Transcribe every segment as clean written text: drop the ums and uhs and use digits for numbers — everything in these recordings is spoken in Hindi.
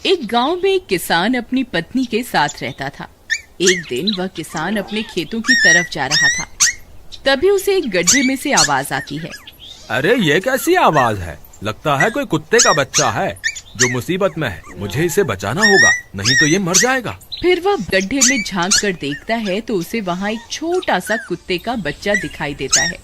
एक गांव में एक किसान अपनी पत्नी के साथ रहता था। एक दिन वह किसान अपने खेतों की तरफ जा रहा था। तभी उसे एक गड्ढे में से आवाज आती है। अरे ये कैसी आवाज है? लगता है कोई कुत्ते का बच्चा है जो मुसीबत में है। मुझे इसे बचाना होगा, नहीं तो ये मर जाएगा। फिर वह गड्ढे में झांक कर देखता है तो उसे वहाँ एक छोटा सा कुत्ते का बच्चा दिखाई देता है।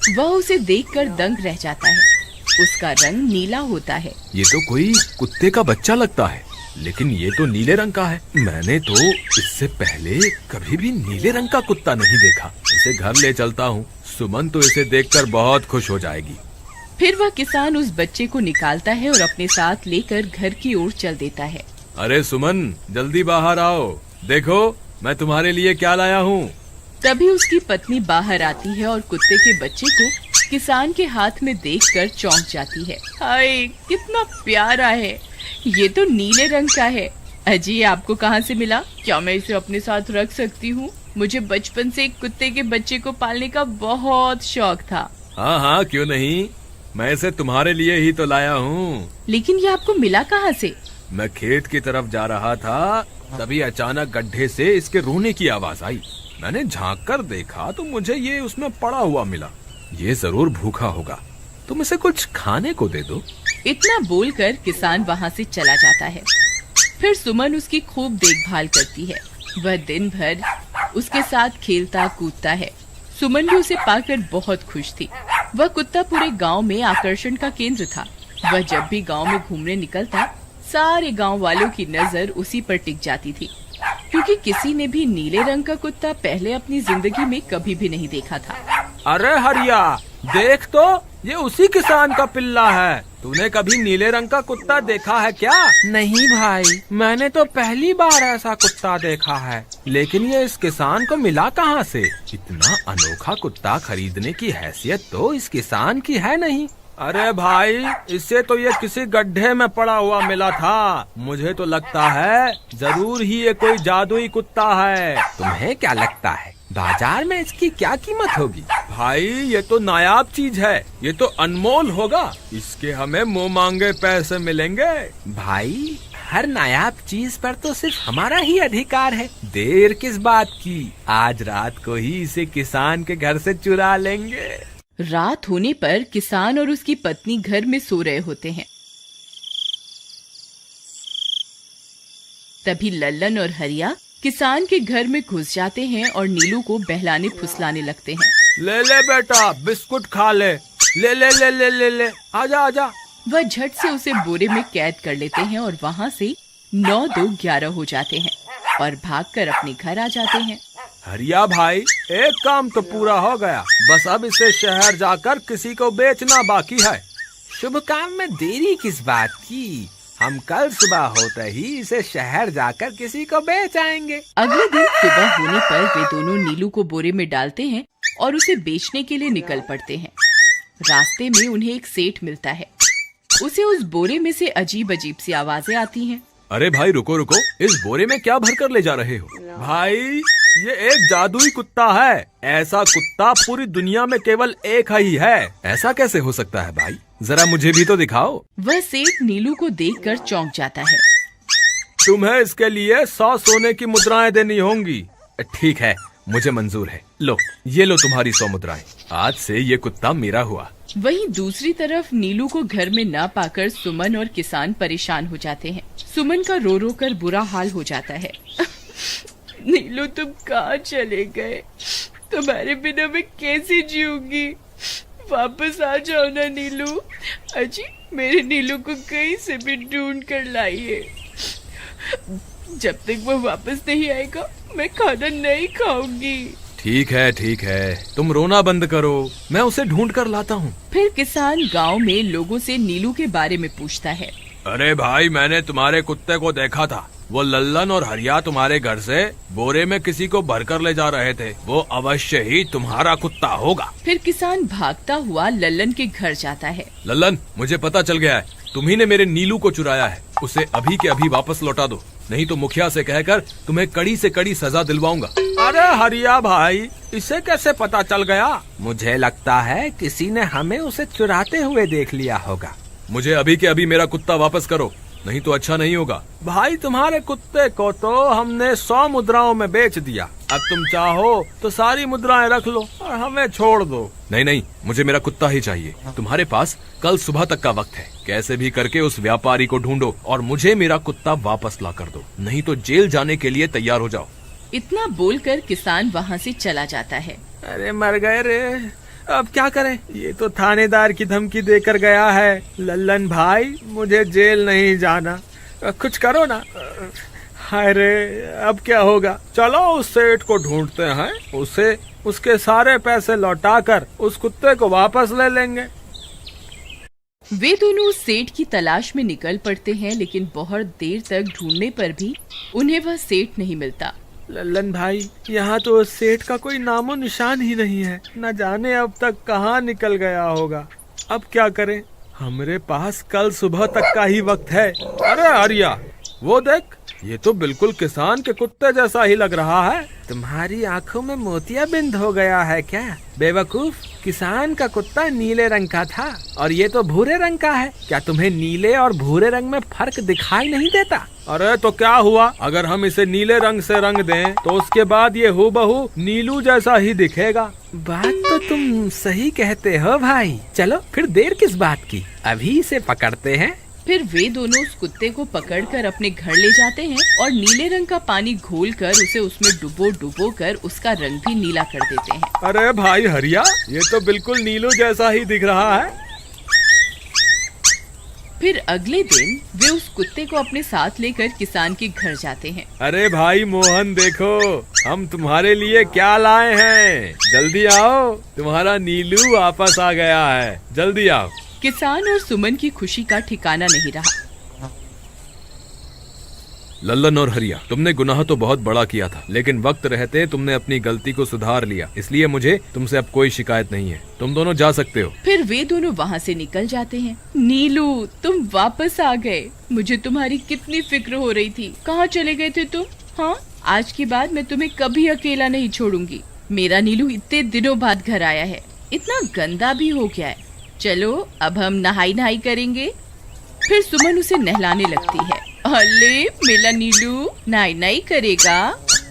वह उसे देखकर दंग रह जाता है। उसका रंग नीला होता है। ये तो कोई कुत्ते का बच्चा लगता है, लेकिन ये तो नीले रंग का है। मैंने तो इससे पहले कभी भी नीले रंग का कुत्ता नहीं देखा। इसे घर ले चलता हूँ। सुमन तो इसे देखकर बहुत खुश हो जाएगी। फिर वह किसान उस बच्चे को निकालता है और अपने साथ लेकर घर की ओर चल देता है। अरे सुमन, जल्दी बाहर आओ, देखो मैं तुम्हारे लिए क्या लाया हूँ। तभी उसकी पत्नी बाहर आती है और कुत्ते के बच्चे को किसान के हाथ में देखकर चौंक जाती है। हाय, कितना प्यारा है। ये तो नीले रंग का है। अजी, आपको कहाँ से मिला? क्या मैं इसे अपने साथ रख सकती हूँ? मुझे बचपन से एक कुत्ते के बच्चे को पालने का बहुत शौक था। हाँ हाँ, क्यों नहीं, मैं इसे तुम्हारे लिए ही तो लाया हूँ। लेकिन ये आपको मिला कहाँ से? मैं खेत की तरफ जा रहा था, तभी अचानक गड्ढे से इसके रोने की आवाज आई। मैंने झांक कर देखा तो मुझे ये उसमें पड़ा हुआ मिला। ये जरूर भूखा होगा, तुम इसे कुछ खाने को दे दो। इतना बोलकर किसान वहाँ से चला जाता है। फिर सुमन उसकी खूब देखभाल करती है। वह दिन भर उसके साथ खेलता कूदता है। सुमन भी उसे पाकर बहुत खुश थी। वह कुत्ता पूरे गांव में आकर्षण का केंद्र था। वह जब भी गांव में घूमने निकलता, सारे गांव वालों की नजर उसी पर टिक जाती थी, क्योंकि किसी ने भी नीले रंग का कुत्ता पहले अपनी जिंदगी में कभी भी नहीं देखा था। अरे हरिया, देख तो, ये उसी किसान का पिल्ला है। तूने कभी नीले रंग का कुत्ता देखा है क्या? नहीं भाई, मैंने तो पहली बार ऐसा कुत्ता देखा है। लेकिन ये इस किसान को मिला कहाँ से? इतना अनोखा कुत्ता खरीदने की हैसियत तो इस किसान की है नहीं। अरे भाई, इससे तो ये किसी गड्ढे में पड़ा हुआ मिला था। मुझे तो लगता है जरूर ही ये कोई जादुई कुत्ता है। तुम्हें क्या लगता है बाजार में इसकी क्या कीमत होगी? भाई, ये तो नायाब चीज है, ये तो अनमोल होगा। इसके हमें मुंह मांगे पैसे मिलेंगे। भाई, हर नायाब चीज पर तो सिर्फ हमारा ही अधिकार है। देर किस बात की, आज रात को ही इसे किसान के घर से चुरा लेंगे। रात होने पर किसान और उसकी पत्नी घर में सो रहे होते हैं। तभी लल्लन और हरिया किसान के घर में घुस जाते हैं और नीलू को बहलाने फुसलाने लगते हैं। ले ले बेटा, बिस्कुट खा ले। ले ले ले ले ले ले, आजा आजा। वह झट से उसे बोरे में कैद कर लेते हैं और वहाँ से 9-2-11 हो जाते हैं और भागकर अपने घर आ जाते हैं। हरिया भाई, एक काम तो पूरा हो गया। बस अब इसे शहर जाकर किसी को बेचना बाकी है। शुभ काम में देरी किस बात की? हम कल सुबह होते ही इसे शहर जाकर किसी को बेच आएंगे। अगले दिन सुबह होने पर वे दोनों नीलू को बोरे में डालते हैं और उसे बेचने के लिए निकल पड़ते हैं। रास्ते में उन्हें एक सेठ मिलता है। उसे उस बोरे में से अजीब अजीब सी आवाजें आती हैं। अरे भाई, रुको रुको, इस बोरे में क्या भर कर ले जा रहे हो? भाई, ये एक जादुई कुत्ता है। ऐसा कुत्ता पूरी दुनिया में केवल एक ही है। ऐसा कैसे हो सकता है भाई? जरा मुझे भी तो दिखाओ। वह सेठ नीलू को देखकर चौंक जाता है। तुम्हें इसके लिए 100 सोने की मुद्राएं देनी होंगी। ठीक है, मुझे मंजूर है। लो, ये लो तुम्हारी 100 मुद्राएं। आज से ये कुत्ता मेरा हुआ। वहीं दूसरी तरफ नीलू को घर में न पाकर सुमन और किसान परेशान हो जाते हैं। सुमन का रो रो कर बुरा हाल हो जाता है। नीलू, तुम कहाँ चले गए? तुम्हारे बिना मैं कैसे जीऊंगी? वापस आ जाओ ना नीलू। अजी, मेरे नीलू को कहीं से भी ढूंढ कर लाइए। जब तक वो वापस नहीं आएगा मैं खाना नहीं खाऊंगी। ठीक है, तुम रोना बंद करो, मैं उसे ढूंढ कर लाता हूँ। फिर किसान गांव में लोगों से नीलू के बारे में पूछता है। अरे भाई, मैंने तुम्हारे कुत्ते को देखा था। वो लल्लन और हरिया तुम्हारे घर से बोरे में किसी को भरकर ले जा रहे थे। वो अवश्य ही तुम्हारा कुत्ता होगा। फिर किसान भागता हुआ लल्लन के घर जाता है। लल्लन, मुझे पता चल गया है, तुम्ही ने मेरे नीलू को चुराया है। उसे अभी के अभी वापस लौटा दो, नहीं तो मुखिया से कहकर तुम्हें कड़ी से कड़ी सजा दिलवाऊंगा। अरे हरिया भाई, इसे कैसे पता चल गया? मुझे लगता है किसी ने हमें उसे चुराते हुए देख लिया होगा। मुझे अभी के अभी मेरा कुत्ता वापस करो, नहीं तो अच्छा नहीं होगा। भाई तुम्हारे कुत्ते को तो हमने 100 मुद्राओं में बेच दिया, अब तुम चाहो तो सारी मुद्राएं रख लो और हमें छोड़ दो। नहीं नहीं, मुझे मेरा कुत्ता ही चाहिए। तुम्हारे पास कल सुबह तक का वक्त है, कैसे भी करके उस व्यापारी को ढूंढो और मुझे मेरा कुत्ता वापस ला कर दो, नहीं तो जेल जाने के लिए तैयार हो जाओ। इतना बोलकर किसान वहाँ से चला जाता है। अरे मर गए रे, अब क्या करें, ये तो थानेदार की धमकी देकर गया है। लल्लन भाई, मुझे जेल नहीं जाना, कुछ करो ना। हाय रे, अब क्या होगा। चलो उस सेठ को ढूंढते हैं, उसे उसके सारे पैसे लौटाकर उस कुत्ते को वापस ले लेंगे। वे दोनों उस सेठ की तलाश में निकल पड़ते हैं, लेकिन बहुत देर तक ढूंढने पर भी उन्हें वह सेठ नहीं मिलता। लल्लन भाई, यहाँ तो उस सेठ का कोई नामो निशान ही नहीं है, न जाने अब तक कहाँ निकल गया होगा। अब क्या करें, हमारे पास कल सुबह तक का ही वक्त है। अरे आर्या, वो देख, ये तो बिल्कुल किसान के कुत्ते जैसा ही लग रहा है। तुम्हारी आंखों में मोतियाबिंद हो गया है क्या बेवकूफ? किसान का कुत्ता नीले रंग का था और ये तो भूरे रंग का है। क्या तुम्हें नीले और भूरे रंग में फर्क दिखाई नहीं देता? अरे तो क्या हुआ, अगर हम इसे नीले रंग से रंग दें तो उसके बाद ये हूबहू नीलू जैसा ही दिखेगा। बात तो तुम सही कहते हो भाई, चलो फिर देर किस बात की, अभी इसे पकड़ते हैं। फिर वे दोनों उस कुत्ते को पकड़कर अपने घर ले जाते हैं और नीले रंग का पानी घोलकर उसे उसमें डुबो कर उसका रंग भी नीला कर देते हैं। अरे भाई हरिया, ये तो बिल्कुल नीलू जैसा ही दिख रहा है। फिर अगले दिन वे उस कुत्ते को अपने साथ लेकर किसान के घर जाते हैं। अरे भाई मोहन, देखो हम तुम्हारे लिए क्या लाए हैं, जल्दी आओ, तुम्हारा नीलू वापस आ गया है, जल्दी आओ। किसान और सुमन की खुशी का ठिकाना नहीं रहा। लल्लन और हरिया, तुमने गुनाह तो बहुत बड़ा किया था, लेकिन वक्त रहते तुमने अपनी गलती को सुधार लिया, इसलिए मुझे तुमसे अब कोई शिकायत नहीं है, तुम दोनों जा सकते हो। फिर वे दोनों वहाँ से निकल जाते हैं। नीलू, तुम वापस आ गए, मुझे तुम्हारी कितनी फिक्र हो रही थी, कहाँ चले गए थे तुम? हाँ, आज के बाद मैं तुम्हें कभी अकेला नहीं छोड़ूंगी। मेरा नीलू इतने दिनों बाद घर आया है, इतना गंदा भी हो गया है। चलो अब हम नहाई करेंगे। फिर सुमन उसे नहलाने लगती है। अले मेरा नीलू नहाई करेगा,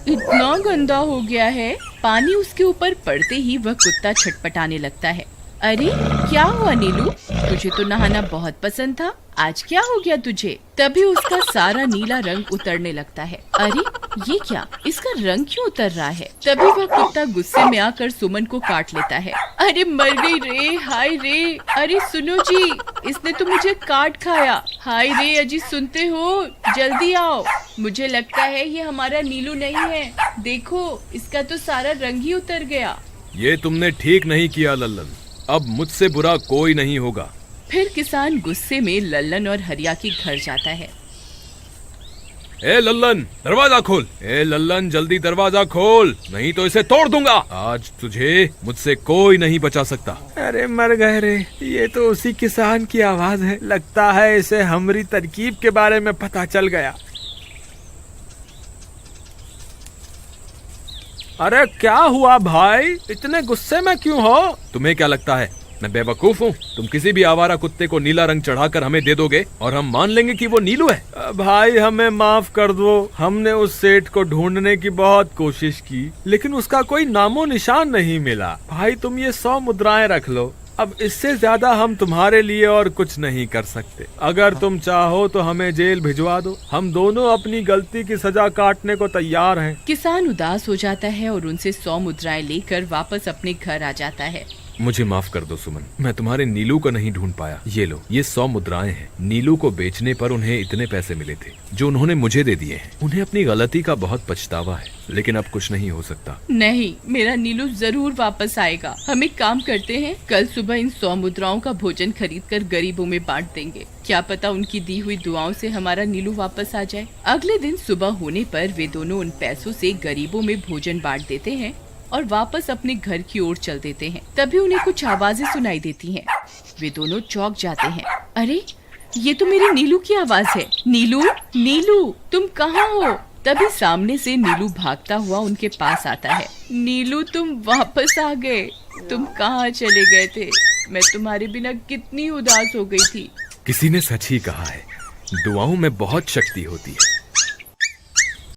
इतना गंदा हो गया है। पानी उसके ऊपर पड़ते ही वह कुत्ता छटपटाने लगता है। अरे क्या हुआ नीलू, तुझे तो नहाना बहुत पसंद था, आज क्या हो गया तुझे? तभी उसका सारा नीला रंग उतरने लगता है। अरे ये क्या, इसका रंग क्यों उतर रहा है? तभी वह कुत्ता गुस्से में आकर सुमन को काट लेता है। अरे मर गई रे, हाय रे, अरे सुनो जी, इसने तो मुझे काट खाया। हाय रे अजी, सुनते हो, जल्दी आओ, मुझे लगता है ये हमारा नीलू नहीं है, देखो इसका तो सारा रंग ही उतर गया। ये तुमने ठीक नहीं किया लल्लन, अब मुझसे बुरा कोई नहीं होगा। फिर किसान गुस्से में लल्लन और हरिया के घर जाता है। ए लल्लन, दरवाजा खोल। ए लल्लन, जल्दी दरवाजा खोल, नहीं तो इसे तोड़ दूंगा। आज तुझे मुझसे कोई नहीं बचा सकता। अरे मर गए रे, ये तो उसी किसान की आवाज है, लगता है इसे हमारी तरकीब के बारे में पता चल गया। अरे क्या हुआ भाई, इतने गुस्से में क्यों हो? तुम्हें क्या लगता है मैं बेवकूफ हूँ? तुम किसी भी आवारा कुत्ते को नीला रंग चढ़ाकर हमें दे दोगे और हम मान लेंगे कि वो नीलू है? भाई हमें माफ कर दो, हमने उस सेठ को ढूंढने की बहुत कोशिश की, लेकिन उसका कोई नामो निशान नहीं मिला। भाई तुम ये 100 मुद्राएं रख लो, अब इससे ज्यादा हम तुम्हारे लिए और कुछ नहीं कर सकते। अगर तुम चाहो तो हमें जेल भिजवा दो, हम दोनों अपनी गलती की सजा काटने को तैयार हैं। किसान उदास हो जाता है और उनसे 100 मुद्राएं लेकर वापस अपने घर आ जाता है। मुझे माफ कर दो सुमन, मैं तुम्हारे नीलू को नहीं ढूंढ पाया। ये लो, ये 100 मुद्राएं हैं। नीलू को बेचने पर उन्हें इतने पैसे मिले थे जो उन्होंने मुझे दे दिए हैं। उन्हें अपनी गलती का बहुत पछतावा है, लेकिन अब कुछ नहीं हो सकता। नहीं, मेरा नीलू जरूर वापस आएगा। हम एक काम करते हैं, कल सुबह इन 100 मुद्राओं का भोजन खरीदकर गरीबों में बांट देंगे, क्या पता उनकी दी हुई दुआओं से हमारा नीलू वापस आ जाए। अगले दिन सुबह होने पर वे दोनों उन पैसों से गरीबों में भोजन बांट देते हैं और वापस अपने घर की ओर चल देते हैं। तभी उन्हें कुछ आवाजें सुनाई देती हैं। वे दोनों चौंक जाते हैं। अरे ये तो मेरे नीलू की आवाज है। नीलू, नीलू तुम कहाँ हो? तभी सामने से नीलू भागता हुआ उनके पास आता है। नीलू तुम वापस आ गए, तुम कहाँ चले गए थे? मैं तुम्हारे बिना कितनी उदास हो गई थी। किसी ने सच ही कहा है, दुआओं में बहुत शक्ति होती है।